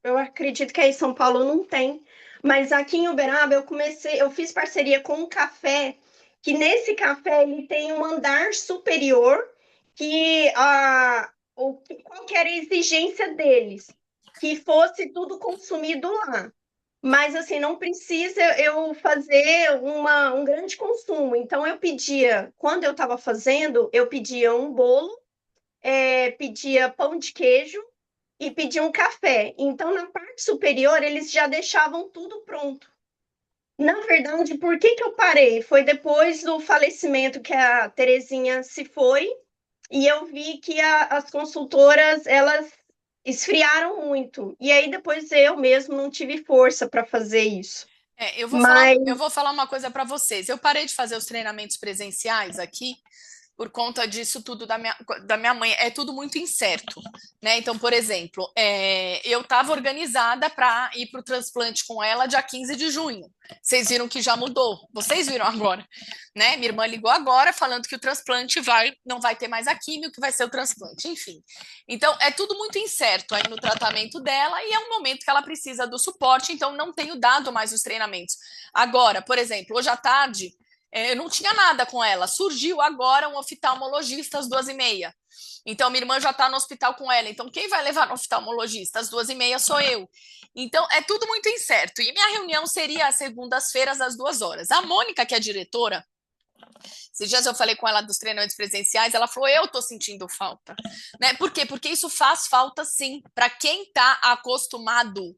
[SPEAKER 3] Eu acredito que aí em São Paulo não tem, mas aqui em Uberaba eu fiz parceria com um café, que nesse café ele tem um andar superior que qual que era a exigência deles? Que fosse tudo consumido lá. Mas assim, não precisa eu fazer um grande consumo. Então eu pedia, quando eu estava fazendo, eu pedia um bolo, pedia pão de queijo e pedia um café. Então, na parte superior, eles já deixavam tudo pronto. Na verdade, por que que eu parei? Foi depois do falecimento que a Terezinha se foi e eu vi que as consultoras, elas esfriaram muito. E aí depois eu mesmo não tive força para fazer isso. Mas
[SPEAKER 1] Eu vou falar uma coisa para vocês. Eu parei de fazer os treinamentos presenciais aqui por conta disso tudo da minha mãe. É tudo muito incerto, né? Então, por exemplo, eu estava organizada para ir para o transplante com ela dia 15 de junho. Vocês viram que já mudou. Vocês viram agora, né? Minha irmã ligou agora falando que o transplante não vai ter mais a químio, que vai ser o transplante, enfim. Então, é tudo muito incerto aí no tratamento dela e é um momento que ela precisa do suporte, então não tenho dado mais os treinamentos. Agora, por exemplo, hoje à tarde, eu não tinha nada com ela. Surgiu agora um oftalmologista às 2h30. Então, minha irmã já está no hospital com ela. Então, quem vai levar no oftalmologista às 2h30 sou eu. Então, é tudo muito incerto. E minha reunião seria às segundas-feiras, às 2 horas. A Mônica, que é a diretora, esses dias eu falei com ela dos treinamentos presenciais, ela falou, eu tô sentindo falta. Né? Por quê? Porque isso faz falta, sim, para quem está acostumado.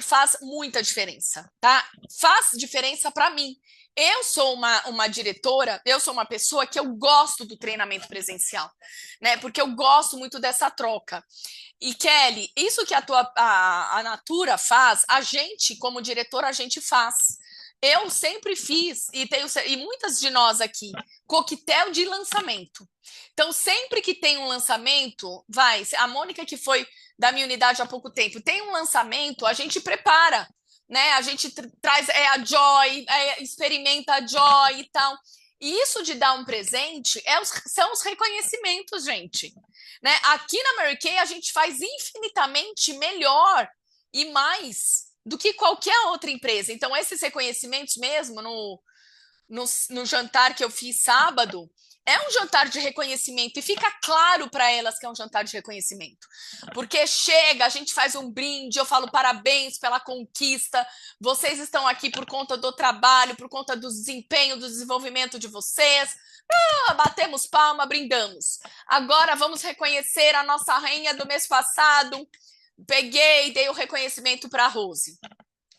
[SPEAKER 1] Faz muita diferença, tá? Faz diferença para mim, Eu sou uma diretora, eu sou uma pessoa que eu gosto do treinamento presencial, né? Porque eu gosto muito dessa troca. E Kelly, isso que a Natura faz, a gente, como diretora, a gente faz. Eu sempre fiz, e muitas de nós aqui, coquetel de lançamento. Então, sempre que tem um lançamento, a Mônica, que foi da minha unidade há pouco tempo, tem um lançamento, a gente prepara, né? A gente traz a Joy, experimenta a Joy e tal. E isso de dar um presente são os reconhecimentos, gente. Né? Aqui na Mary Kay a gente faz infinitamente melhor e mais do que qualquer outra empresa. Então, esses reconhecimentos mesmo no jantar que eu fiz sábado, é um jantar de reconhecimento e fica claro para elas que é um jantar de reconhecimento. Porque chega, a gente faz um brinde, eu falo parabéns pela conquista, vocês estão aqui por conta do trabalho, por conta do desempenho, do desenvolvimento de vocês. Batemos palma, brindamos. Agora vamos reconhecer a nossa rainha do mês passado. Peguei e dei o reconhecimento para a Rose.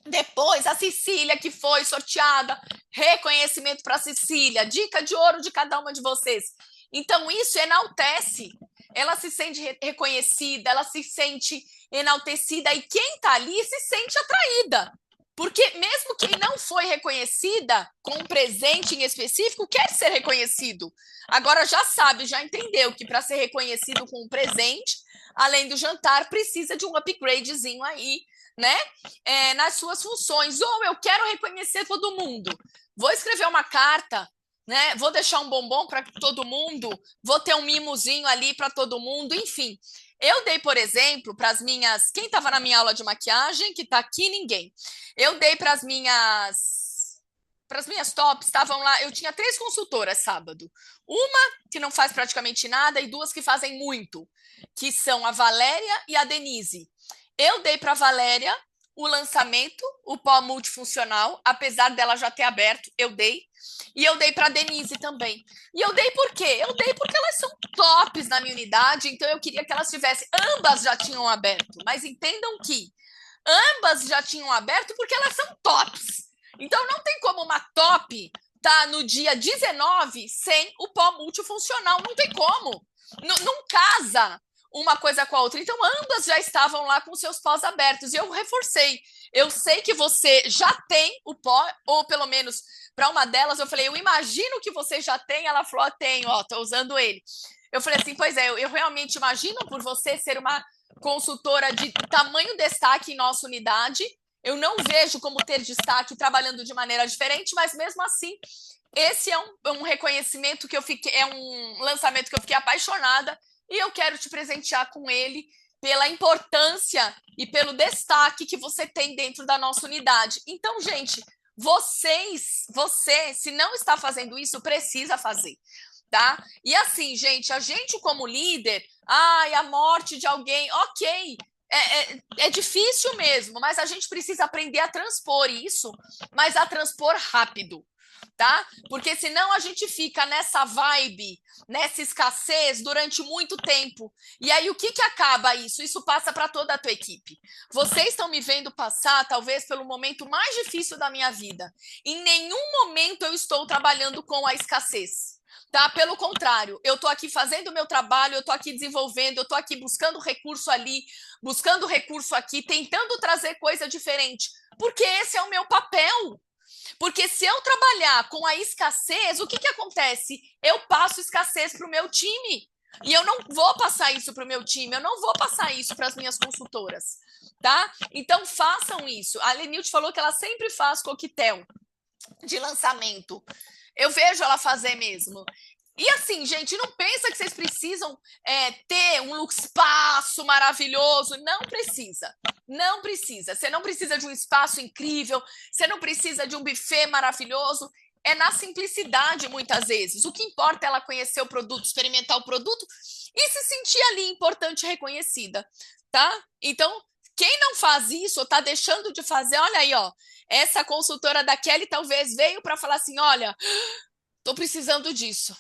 [SPEAKER 1] Depois, a Cecília, que foi sorteada, reconhecimento para a Cecília, dica de ouro de cada uma de vocês. Então, isso enaltece. Ela se sente reconhecida, ela se sente enaltecida, e quem está ali se sente atraída. Porque mesmo quem não foi reconhecida com um presente em específico, quer ser reconhecido. Agora já sabe, já entendeu que para ser reconhecido com um presente, além do jantar, precisa de um upgradezinho aí, né? Nas suas funções. Ou eu quero reconhecer todo mundo. Vou escrever uma carta, né? Vou deixar um bombom para todo mundo, vou ter um mimozinho ali para todo mundo, enfim. Eu dei, por exemplo, para as minhas... Quem estava na minha aula de maquiagem, que está aqui, ninguém. Eu dei para as minhas tops, estavam lá, eu tinha 3 consultoras sábado. Uma que não faz praticamente nada e 2 que fazem muito, que são a Valéria e a Denise. Eu dei para a Valéria o lançamento, o pó multifuncional, apesar dela já ter aberto, eu dei. E eu dei para a Denise também. E eu dei por quê? Eu dei porque elas são tops na minha unidade, então eu queria que elas tivessem. Ambas já tinham aberto, mas entendam que ambas já tinham aberto porque elas são tops. Então não tem como uma top tá no dia 19 sem o pó multifuncional, não tem como. Não casa uma coisa com a outra. Então, ambas já estavam lá com seus pós abertos. E eu reforcei. Eu sei que você já tem o pó, ou pelo menos para uma delas, eu falei, eu imagino que você já tem. Ela falou, tenho, tô usando ele. Eu falei assim, pois é, eu realmente imagino por você ser uma consultora de tamanho destaque em nossa unidade. Eu não vejo como ter destaque trabalhando de maneira diferente, mas mesmo assim, esse é um reconhecimento que eu fiquei, é um lançamento que eu fiquei apaixonada. E eu quero te presentear com ele pela importância e pelo destaque que você tem dentro da nossa unidade. Então, gente, você, se não está fazendo isso, precisa fazer, tá? E assim, gente, a gente como líder, a morte de alguém, ok, é difícil mesmo, mas a gente precisa aprender a transpor isso, mas a transpor rápido. Tá? Porque senão a gente fica nessa vibe, nessa escassez durante muito tempo. E aí o que acaba isso? Isso passa para toda a tua equipe. Vocês estão me vendo passar, talvez, pelo momento mais difícil da minha vida. Em nenhum momento eu estou trabalhando com a escassez. Tá? Pelo contrário, eu estou aqui fazendo o meu trabalho, eu estou aqui desenvolvendo, eu estou aqui buscando recurso ali, buscando recurso aqui, tentando trazer coisa diferente. Porque esse é o meu papel. Porque se eu trabalhar com a escassez, o que acontece? Eu passo escassez para o meu time. E eu não vou passar isso para o meu time, eu não vou passar isso para as minhas consultoras. Tá? Então, façam isso. A Lenilde falou que ela sempre faz coquetel de lançamento. Eu vejo ela fazer mesmo. E assim, gente, não pensa que vocês precisam ter um espaço maravilhoso. Não precisa. Não precisa. Você não precisa de um espaço incrível. Você não precisa de um buffet maravilhoso. É na simplicidade, muitas vezes. O que importa é ela conhecer o produto, experimentar o produto e se sentir ali importante e reconhecida. Tá? Então, quem não faz isso ou está deixando de fazer, olha aí, ó. Essa consultora da Kelly talvez veio para falar assim, olha, estou precisando disso.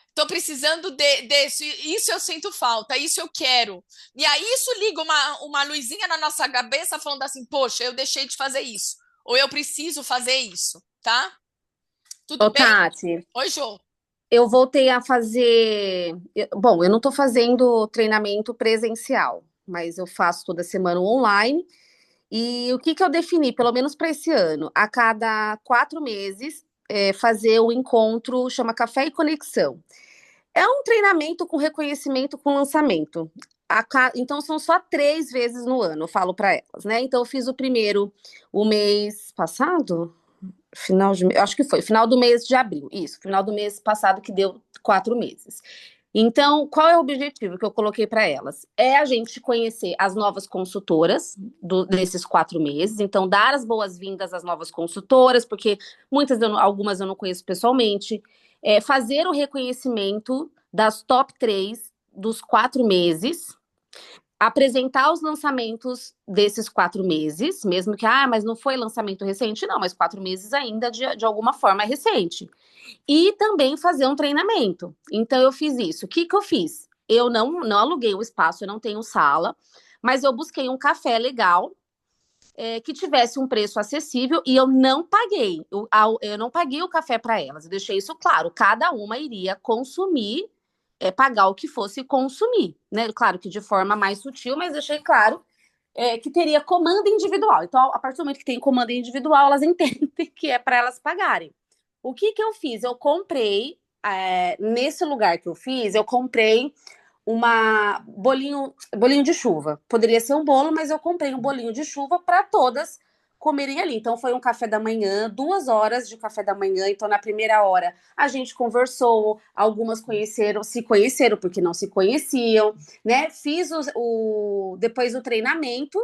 [SPEAKER 1] Estou precisando desse, isso eu sinto falta, isso eu quero. E aí isso liga uma luzinha na nossa cabeça falando assim, poxa, eu deixei de fazer isso. Ou eu preciso fazer isso, tá? Tudo
[SPEAKER 4] Ô,
[SPEAKER 1] bem?
[SPEAKER 4] Tati,
[SPEAKER 1] Oi, Jô.
[SPEAKER 4] eu voltei a fazer. Bom, eu não estou fazendo treinamento presencial, mas eu faço toda semana online. E o que que eu defini, pelo menos para esse ano? A cada 4 meses, fazer o encontro, chama Café e Conexão. É um treinamento com reconhecimento com lançamento. Então, são só 3 vezes no ano, eu falo para elas, né? Então, eu fiz o primeiro o mês passado. Acho que foi final do mês de abril, isso, final do mês passado que deu 4 meses. Então, qual é o objetivo que eu coloquei para elas? É a gente conhecer as novas consultoras desses 4 meses. Então, dar as boas-vindas às novas consultoras, porque algumas eu não conheço pessoalmente. Fazer o reconhecimento das top 3 dos 4 meses, apresentar os lançamentos desses 4 meses, mesmo que, mas não foi lançamento recente, não, mas 4 meses ainda, de alguma forma, é recente. E também fazer um treinamento. Então, eu fiz isso. O que que eu fiz? Eu não aluguei o espaço, eu não tenho sala, mas eu busquei um café legal, que tivesse um preço acessível e eu não paguei. Eu não paguei o café para elas, eu deixei isso claro. Cada uma iria consumir, pagar o que fosse consumir, né? Claro que de forma mais sutil, mas deixei claro que teria comanda individual. Então, a partir do momento que tem comanda individual, elas entendem que é para elas pagarem. O que que eu fiz? Eu comprei, nesse lugar que eu fiz, eu comprei bolinho de chuva. Poderia ser um bolo, mas eu comprei um bolinho de chuva para todas comerem ali. Então foi um café da manhã, 2 horas de café da manhã. Então na primeira hora a gente conversou, algumas se conheceram porque não se conheciam, né? Fiz depois o treinamento,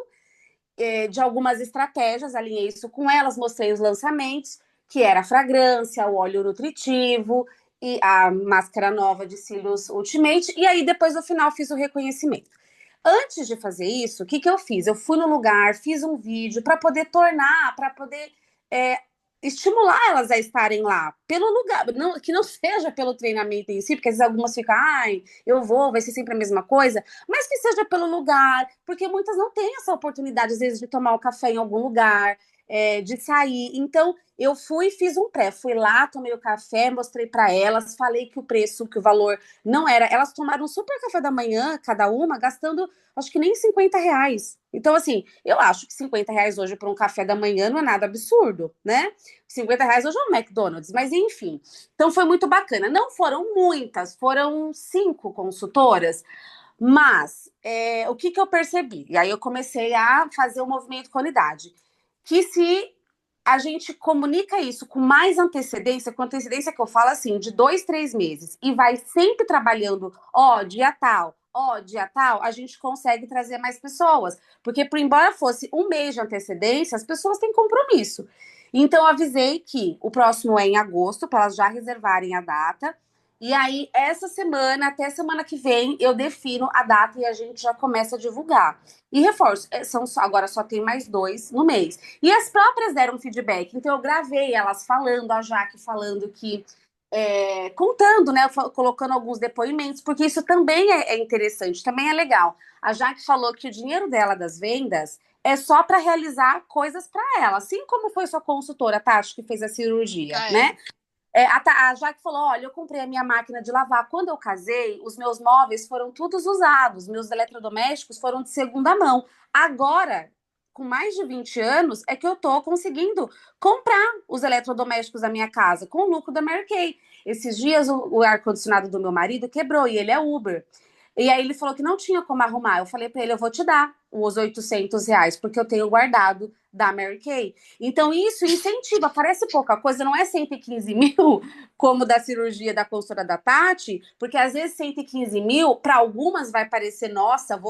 [SPEAKER 4] de algumas estratégias, alinhei isso com elas, mostrei os lançamentos, que era a fragrância, o óleo nutritivo e a máscara nova de cílios Ultimate, e aí depois no final fiz o reconhecimento. Antes de fazer isso, o que que eu fiz? Eu fui no lugar, fiz um vídeo para poder é, estimular elas a estarem lá, pelo lugar, que não seja pelo treinamento em si, porque às vezes algumas ficam, eu vou, vai ser sempre a mesma coisa, mas que seja pelo lugar, porque muitas não têm essa oportunidade, às vezes, de tomar o café em algum lugar, de sair. Então, eu fiz um pré, fui lá, tomei o café, mostrei para elas, falei que que o valor não era. Elas tomaram um super café da manhã, cada uma, gastando, acho que nem R$ 50. Então, assim, eu acho que R$ 50 hoje para um café da manhã não é nada absurdo, né? R$ 50 hoje é um McDonald's, mas enfim. Então, foi muito bacana. Não foram muitas, foram 5 consultoras, mas o que que eu percebi? E aí eu comecei a fazer o movimento com unidade. Que se a gente comunica isso com antecedência que eu falo assim, de 2, 3 meses, e vai sempre trabalhando, dia tal, a gente consegue trazer mais pessoas. Porque, por embora fosse um mês de antecedência, as pessoas têm compromisso. Então, eu avisei que o próximo é em agosto, para elas já reservarem a data. E aí, essa semana, até semana que vem, eu defino a data e a gente já começa a divulgar. E reforço, agora só tem mais 2 no mês. E as próprias deram feedback. Então, eu gravei elas falando, a Jaque falando que. Contando, né? Colocando alguns depoimentos, porque isso também é interessante, também é legal. A Jaque falou que o dinheiro dela das vendas é só para realizar coisas para ela, assim como foi sua consultora, Tati, que fez a cirurgia, né? A Jaque falou: olha, eu comprei a minha máquina de lavar. Quando eu casei, os meus móveis foram todos usados, meus eletrodomésticos foram de segunda mão. Agora, com mais de 20 anos, é que eu tô conseguindo comprar os eletrodomésticos da minha casa com o lucro da Mary Kay. Esses dias o ar-condicionado do meu marido quebrou e ele é Uber. E aí ele falou que não tinha como arrumar. Eu falei para ele: eu vou te dar os R$ 800, porque eu tenho guardado da Mary Kay. Então, isso incentiva, parece pouca coisa, não é 115 mil, como da cirurgia da consultora da Tati, porque às vezes 115 mil, para algumas vai parecer, nossa,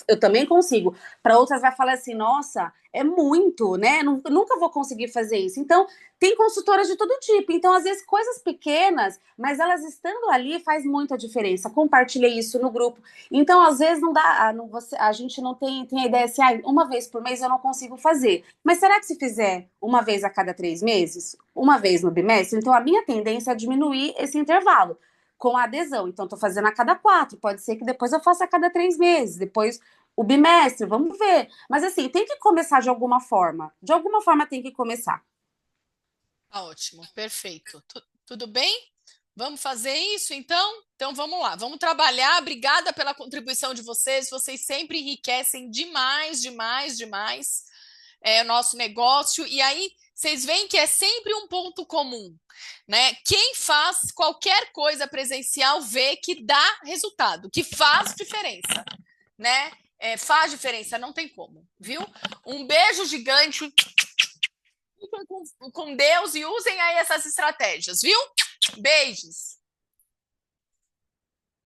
[SPEAKER 4] eu também consigo. Para outras vai falar assim, nossa, é muito, né? Nunca vou conseguir fazer isso. Então, tem consultoras de todo tipo. Então, às vezes, coisas pequenas, mas elas estando ali faz muita diferença. Compartilhei isso no grupo. Então, às vezes, não dá, a gente não tem a ideia assim, uma vez por mês eu não consigo fazer. Mas será que se fizer uma vez a cada 3 meses, uma vez no bimestre, então a minha tendência é diminuir esse intervalo com a adesão. Então, estou fazendo a cada 4, pode ser que depois eu faça a cada 3 meses, depois o bimestre, vamos ver. Mas assim, tem que começar de alguma forma. De alguma forma tem que começar.
[SPEAKER 1] Ótimo, perfeito. Tudo bem? Vamos fazer isso, então? Então, vamos lá. Vamos trabalhar. Obrigada pela contribuição de vocês. Vocês sempre enriquecem demais, demais, demais o nosso negócio. E aí, vocês veem que é sempre um ponto comum, né? Quem faz qualquer coisa presencial vê que dá resultado, que faz diferença, né? Faz diferença, não tem como, viu? Um beijo gigante. Fiquem com Deus e usem aí essas estratégias, viu? Beijos!